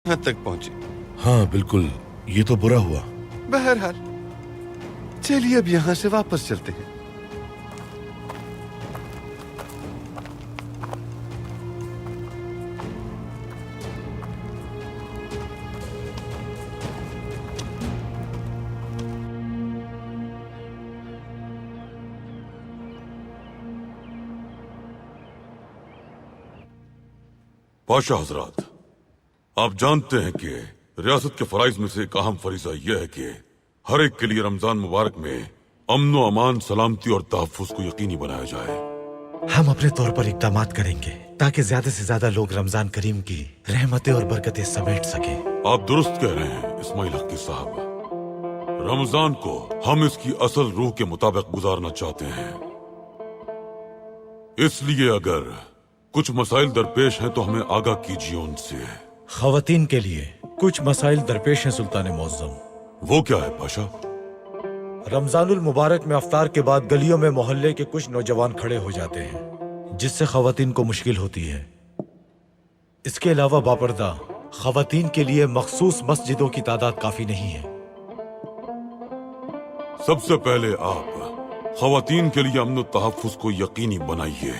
हद तक पहुंची। हाँ बिल्कुल, ये तो बुरा हुआ। बहरहाल चलिए अब यहाँ से वापस चलते हैं। पाशा हजरात, आप जानते हैं कि रियासत के फराइज में से एक अहम फरीजा यह है कि हर एक के लिए रमजान मुबारक में अमन व अमान, सलामती और तहफ्फुज को यकीनी बनाया जाए। हम अपने तौर पर इक़दाम करेंगे ताकि ज्यादा से ज्यादा लोग रमजान करीम की रहमतें और बरकतें समेट सके। आप दुरुस्त कह रहे हैं इस्माइल हकी साहब। रमजान को हम इसकी असल रूह के मुताबिक गुजारना चाहते हैं, इसलिए अगर कुछ मसाइल दरपेश हैं तो हमें आगाह कीजिए उनसे। खवातीन के लिए कुछ मसाइल दरपेश हैं सुल्तान मुअज्जम। वो क्या है पाशा? रमजानुल मुबारक में अफ्तार के बाद गलियों में मोहल्ले के कुछ नौजवान खड़े हो जाते हैं, जिससे खवातीन को मुश्किल होती है। इसके अलावा बापर्दा खवातीन के लिए मखसूस मस्जिदों की तादाद काफी नहीं है। सबसे पहले आप खवातीन के लिए अमन तहफ्फुज को यकीनी बनाइए।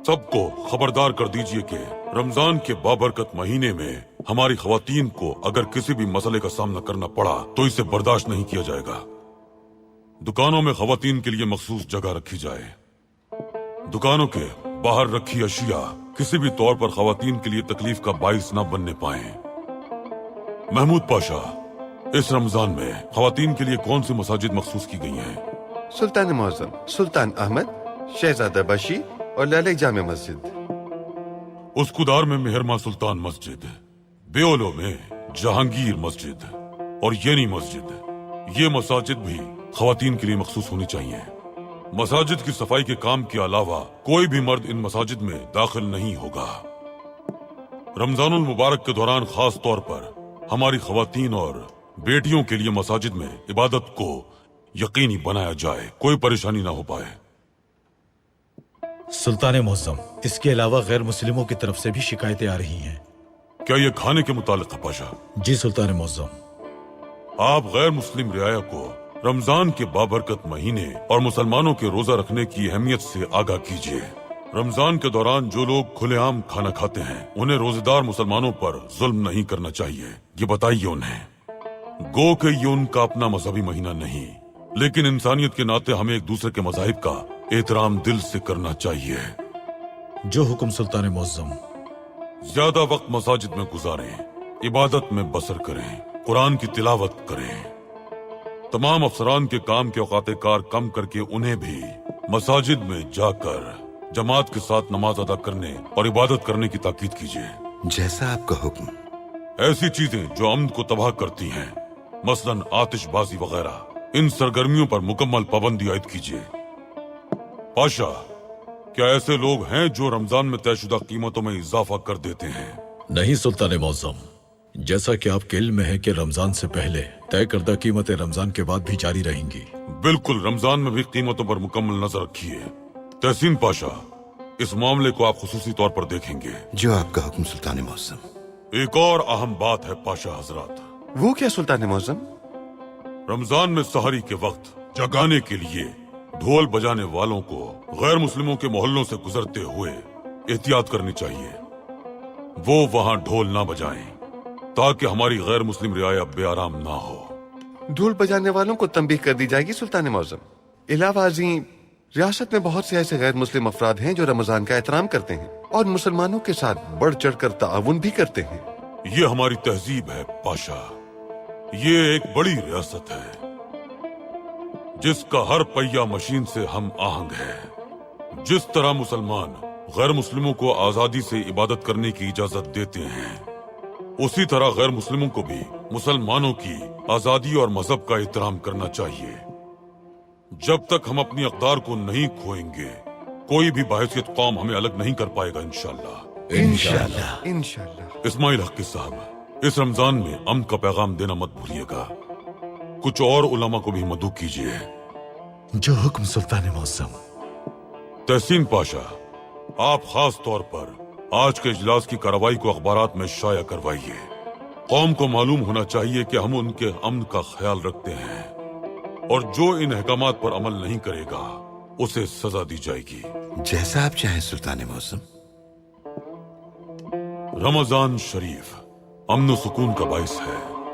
सबको खबरदार कर दीजिए कि रमजान के बाबरकत महीने में हमारी खवातीन को अगर किसी भी मसले का सामना करना पड़ा तो इसे बर्दाश्त नहीं किया जाएगा। दुकानों में खवातीन के लिए मखसूस जगह रखी जाए। दुकानों के बाहर रखी अशिया किसी भी तौर पर खवातीन के लिए तकलीफ का बाइस न बनने पाए। महमूद पाशा, इस रमजान में खवातीन के लिए कौन सी मसाजिद मखसूस की गई हैं? सुल्तान मुअज्जम, सुल्तान अहमद, शहजादा बशी और लाले जामे मस्जिद। उसकुदार में मेहरमा सुल्तान मस्जिद, बेओलो में जहांगीर मस्जिद और येनी मस्जिद। ये मसाजिद भी खवातीन के लिए मखसूस होनी चाहिए। मसाजिद की सफाई के काम के अलावा कोई भी मर्द इन मसाजिद में दाखिल नहीं होगा। रमजानुल मुबारक के दौरान खास तौर पर हमारी खवातीन और बेटियों के लिए मसाजिद में इबादत को यकीनी बनाया जाए, कोई परेशानी ना हो पाए। सुल्तान मुअज्जम, इसके अलावा गैर मुस्लिमों की तरफ से भी शिकायतें आ रही हैं। क्या ये खाने के मुतालिक है पाशा? जी सुल्तान मुअज्जम। आप गैर मुस्लिम रियाया को रमजान के बाबरकत महीने और मुसलमानों के रोजा रखने की अहमियत से आगाह कीजिए। रमजान के दौरान जो लोग खुलेआम खाना खाते हैं उन्हें रोजेदार मुसलमानों पर जुल्म नहीं करना चाहिए, ये बताइए उन्हें। गो के ये उनका अपना मजहबी महीना नहीं, लेकिन इंसानियत के नाते हमें एक दूसरे के मजाहिब का एहतराम दिल से करना चाहिए। जो हुक्म सुल्तान मुअज्जम। ज्यादा वक्त मसाजिद में गुजारें, इबादत में बसर करें, कुरान की तिलावत करें। तमाम अफसरान के काम के औकात कार कम करके उन्हें भी मसाजिद में जाकर जमात के साथ नमाज अदा करने और इबादत करने की ताकीद कीजिए। जैसा आपका हुक्म। ऐसी चीजें जो अमन को तबाह करती हैं, मसलन आतिशबाजी वगैरह, इन सरगर्मियों पर मुकम्मल पाबंदी आयद कीजिए। पाशा, क्या ऐसे लोग हैं जो रमजान में तयशुदा कीमतों में इजाफा कर देते हैं? नहीं सुल्तान मुअज्जम, जैसा कि आपके इल्म में है कि रमजान से पहले तय करदा कीमतें रमजान के बाद भी जारी रहेंगी। बिल्कुल, रमजान में भी कीमतों पर मुकम्मल नजर रखिए। तहसीन पाशा, इस मामले को आप खुसूसी तौर पर देखेंगे। जो आपका हुक्म सुल्तान मुअज्जम। एक और अहम बात है पाशा हजरात। वो क्या सुल्तान मुअज्जम? रमजान में सहरी के वक्त जगाने के लिए ढोल बजाने वालों को गैर मुस्लिमों के मोहल्लों से गुजरते हुए एहतियात करनी चाहिए। वो वहां ढोल ना बजाएं ताकि हमारी गैर मुस्लिम रियाया बेआराम ना हो। ढोल बजाने वालों को तंबीह कर दी जाएगी सुल्तान मुअज्जम। इलावाजी रियासत में बहुत से ऐसे गैर मुस्लिम अफराद हैं जो रमजान का एहतराम करते हैं और मुसलमानों के साथ बढ़ चढ़ कर ताउन भी करते हैं। ये हमारी तहजीब है पाशा। ये एक बड़ी रियासत है जिसका हर पहिया मशीन से हम आहंग है। जिस तरह मुसलमान गैर मुस्लिमों को आजादी से इबादत करने की इजाजत देते हैं, उसी तरह गैर मुस्लिमों को भी मुसलमानों की आजादी और मजहब का एहतराम करना चाहिए। जब तक हम अपनी अक़दार को नहीं खोएंगे, कोई भी बाहैसियत कौम हमें अलग नहीं कर पाएगा इंशाअल्लाह। इंशाअल्लाह। इंशाअल्लाह। इस्माइल हकी साहब, इस रमजान में अमन का पैगाम देना मत भूलिएगा। कुछ और उलमा को भी मदऊ कीजिए। जो हुक्म सुल्तान मुअज्जम। तहसीन पाशा, आप खास तौर पर आज के इजलास की कार्रवाई को अखबारात में शाया करवाइए। कौम को मालूम होना चाहिए कि हम उनके अमन का ख्याल रखते हैं और जो इन अहकामात पर अमल नहीं करेगा उसे सजा दी जाएगी। जैसा आप चाहें सुल्तान मौसम। रमजान शरीफ अमन सुकून का बाइस है।